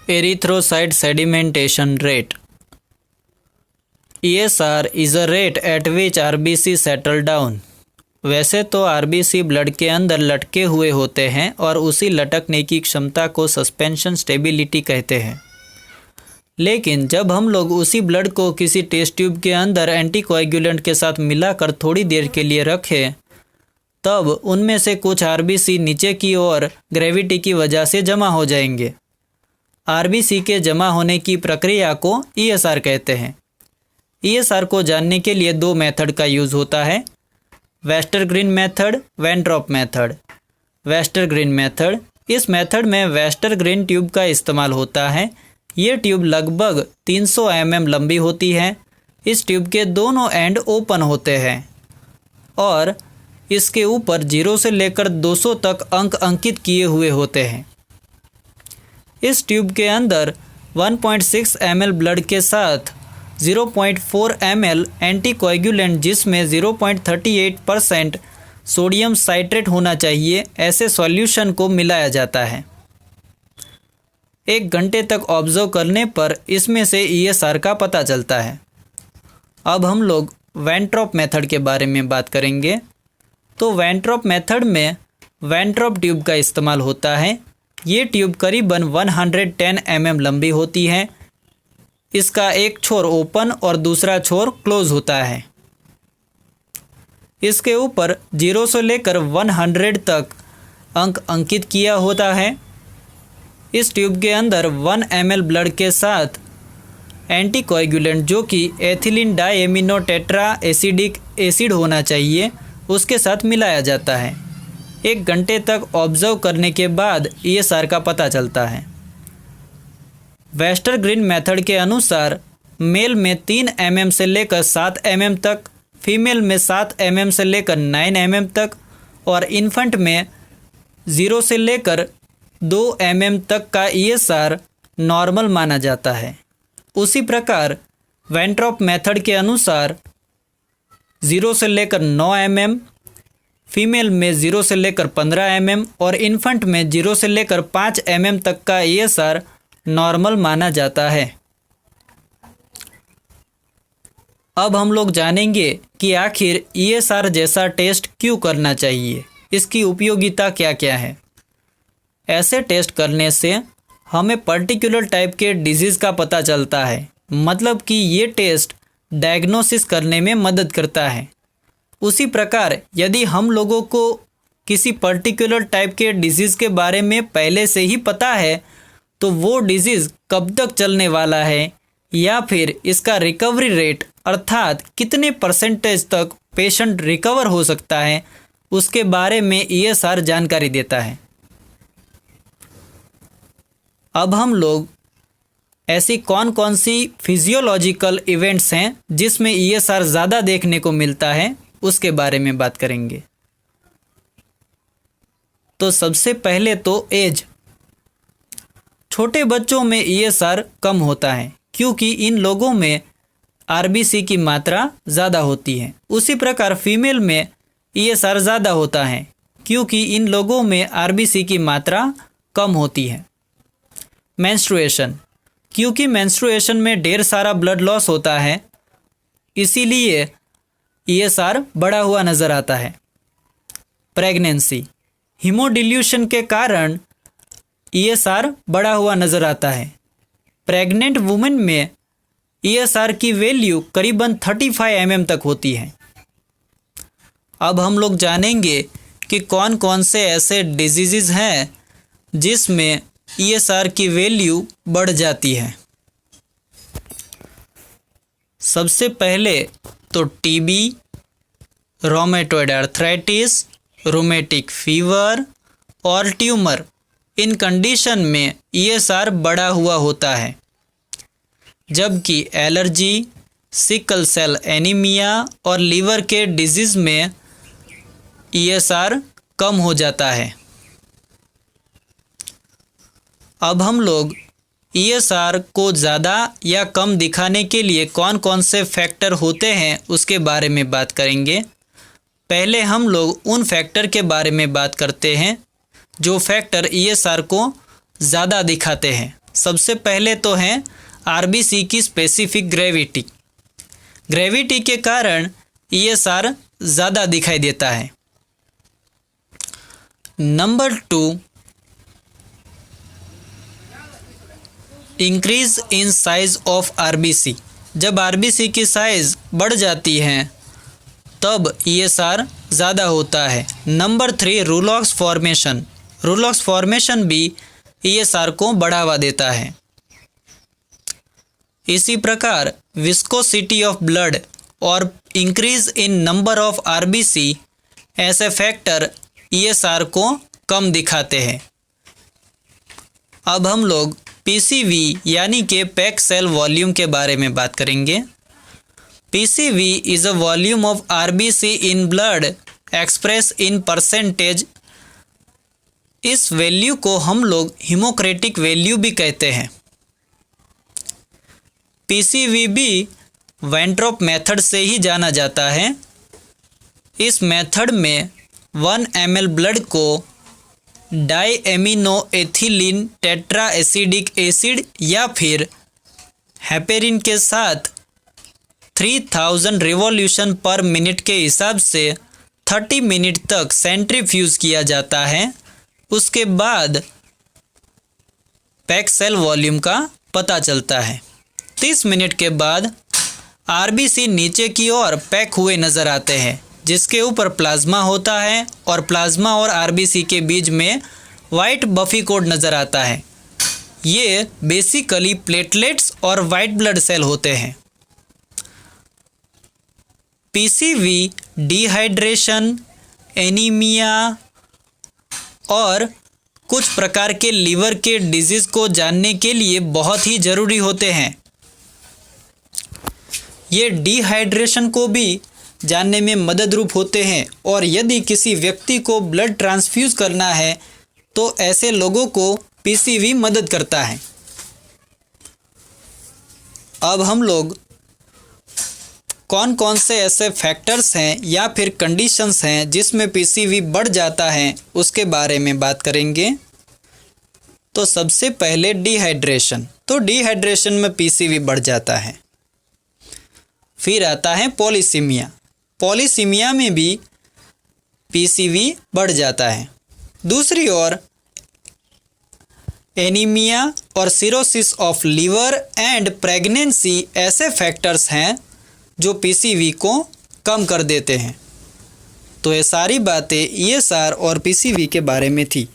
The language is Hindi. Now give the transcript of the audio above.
Erythrocyte sedimentation rate. ESR is a rate at which RBC settle down. वैसे तो RBC ब्लड के अंदर लटके हुए होते हैं और उसी लटकने की क्षमता को सस्पेंशन स्टेबिलिटी कहते हैं। लेकिन जब हम लोग उसी ब्लड को किसी टेस्ट ट्यूब के अंदर एंटीकोएगुलेंट के साथ मिलाकर थोड़ी देर के लिए रखें, तब उनमें से कुछ RBC नीचे की ओर ग्रेविटी की वजह से जमा हो जाएंगे। RBC के जमा होने की प्रक्रिया को ESR कहते हैं। ESR को जानने के लिए दो मेथड का यूज़ होता है, वेस्टरग्रीन मेथड, वेंट्रॉप मेथड। वेस्टरग्रीन मेथड, इस मेथड में वेस्टरग्रीन ट्यूब का इस्तेमाल होता है। ये ट्यूब लगभग 300 mm लंबी होती है। इस ट्यूब के दोनों एंड ओपन होते हैं और इसके ऊपर 0 से लेकर 200 तक अंक अंकित किए हुए होते हैं। इस ट्यूब के अंदर 1.6 ml ब्लड के साथ 0.4 ml एंटीकोएगुलेंट, जिसमें 0.38% सोडियम साइट्रेट होना चाहिए, ऐसे सॉल्यूशन को मिलाया जाता है। 1 घंटे तक ऑब्जर्व करने पर इसमें से ESR का पता चलता है। अब हम लोग वेंट्रॉप मेथड के बारे में बात करेंगे। तो वेंट्रॉप मेथड में वेंट्रॉप ट्यूब का इस्तेमाल होता है। ये ट्यूब करीबन 110 mm लंबी होती है। इसका एक छोर ओपन और दूसरा छोर क्लोज होता है। इसके ऊपर 0 से लेकर 100 तक अंक अंकित किया होता है। इस ट्यूब के अंदर 1 ml ब्लड के साथ एंटीकोएगुलेंट, जो कि एथिलीन डाइएमिनो टेट्रा एसिडिक एसिड होना चाहिए, उसके साथ मिलाया जाता है। 1 घंटे तक ऑब्जर्व करने के बाद ESR का पता चलता है। वेस्टरग्रीन मेथड के अनुसार मेल में 3 mm से लेकर 7 mm तक, फीमेल में 7 mm से लेकर 9 mm तक और इन्फेंट में 0 से लेकर 2 mm तक का ESR नॉर्मल माना जाता है। उसी प्रकार वेंट्रॉप मेथड के अनुसार 0 से लेकर 9 mm, फीमेल में 0 से लेकर 15 mm और इन्फेंट में 0 से लेकर 5 mm तक का ESR नॉर्मल माना जाता है। अब हम लोग जानेंगे कि आखिर ESR जैसा टेस्ट क्यों करना चाहिए, इसकी उपयोगिता क्या क्या है। ऐसे टेस्ट करने से हमें पर्टिकुलर टाइप के डिजीज़ का पता चलता है, मतलब कि ये टेस्ट डायग्नोसिस करने में मदद करता है। उसी प्रकार यदि हम लोगों को किसी पर्टिकुलर टाइप के डिजीज़ के बारे में पहले से ही पता है, तो वो डिजीज़ कब तक चलने वाला है या फिर इसका रिकवरी रेट, अर्थात कितने % तक पेशेंट रिकवर हो सकता है, उसके बारे में ESR जानकारी देता है। अब हम लोग ऐसी कौन कौन सी फिजियोलॉजिकल इवेंट्स हैं जिसमें ESR ज़्यादा देखने को मिलता है, उसके बारे में बात करेंगे। तो सबसे पहले तो एज। छोटे बच्चों में ESR कम होता है क्योंकि इन लोगों में RBC की मात्रा ज़्यादा होती है। उसी प्रकार फीमेल में ESR ज़्यादा होता है क्योंकि इन लोगों में RBC की मात्रा कम होती है। मेंस्ट्रुएशन, क्योंकि मेंस्ट्रुएशन में ढेर सारा ब्लड लॉस होता है, इसीलिए ESR बढ़ा हुआ नज़र आता है। प्रेगनेंसी, हीमोडिल्यूशन के कारण ESR बढ़ा हुआ नज़र आता है। प्रेग्नेंट वुमेन में ESR की वैल्यू करीबन 35 mm तक होती है। अब हम लोग जानेंगे कि कौन कौन से ऐसे डिजीज़ हैं जिसमें ESR की वैल्यू बढ़ जाती है। सबसे पहले तो TB, rheumatoid arthritis, rheumatic fever और ट्यूमर, इन कंडीशन में ESR बढ़ा हुआ होता है। जबकि एलर्जी, सिकल सेल एनीमिया और लीवर के डिजीज़ में ESR कम हो जाता है। अब हम लोग ESR को ज़्यादा या कम दिखाने के लिए कौन कौन से फैक्टर होते हैं उसके बारे में बात करेंगे। पहले हम लोग उन फैक्टर के बारे में बात करते हैं जो फैक्टर ESR को ज़्यादा दिखाते हैं। सबसे पहले तो है आरबीसी की स्पेसिफिक ग्रेविटी। ग्रेविटी के कारण ईएसआर ज़्यादा दिखाई देता है। Number 2, increase in size of RBC. जब आरबीसी की साइज बढ़ जाती है तब ईएसआर ज़्यादा होता है। Number 3, rouleaux formation. Rouleaux formation भी ईएसआर को बढ़ावा देता है। इसी प्रकार विस्कोसिटी ऑफ ब्लड और increase in number of RBC ऐसे फैक्टर ईएसआर को कम दिखाते हैं। अब हम लोग पीसीवी यानी कि पैक सेल वॉल्यूम के बारे में बात करेंगे। PCV is a volume of RBC in blood express in percentage. इस वैल्यू को हम लोग हीमोक्रेटिक वैल्यू भी कहते हैं। पीसीवी भी वेंट्रोप मेथड से ही जाना जाता है। इस मेथड में 1 ml ब्लड को डाईएमिनोएथिलीन टेट्रा एसिडिक एसिड या फिर हेपेरिन के साथ 3000 रिवॉल्यूशन पर मिनट के हिसाब से 30 मिनट तक सेंट्रीफ्यूज किया जाता है। उसके बाद पैक सेल वॉल्यूम का पता चलता है। 30 मिनट के बाद आरबीसी नीचे की ओर पैक हुए नज़र आते हैं, जिसके ऊपर प्लाज्मा होता है और प्लाज्मा और आरबीसी के बीच में वाइट बफी कोड नज़र आता है। ये बेसिकली प्लेटलेट्स और वाइट ब्लड सेल होते हैं। पीसीवी डिहाइड्रेशन, एनीमिया और कुछ प्रकार के लीवर के डिजीज़ को जानने के लिए बहुत ही ज़रूरी होते हैं। ये डिहाइड्रेशन को भी जानने में मददरूप होते हैं और यदि किसी व्यक्ति को ब्लड ट्रांसफ्यूज़ करना है तो ऐसे लोगों को पीसीवी मदद करता है। अब हम लोग कौन कौन से ऐसे फैक्टर्स हैं या फिर कंडीशंस हैं जिसमें पीसीवी बढ़ जाता है उसके बारे में बात करेंगे। तो सबसे पहले डिहाइड्रेशन। तो डिहाइड्रेशन में पीसीवी बढ़ जाता है। फिर आता है पॉलीसीमिया। पॉलीसीमिया में भी पीसीवी बढ़ जाता है। दूसरी ओर एनीमिया और cirrhosis of liver and pregnancy ऐसे फैक्टर्स हैं जो पीसीवी को कम कर देते हैं। तो ये सारी बातें ईएसआर और पीसीवी के बारे में थी।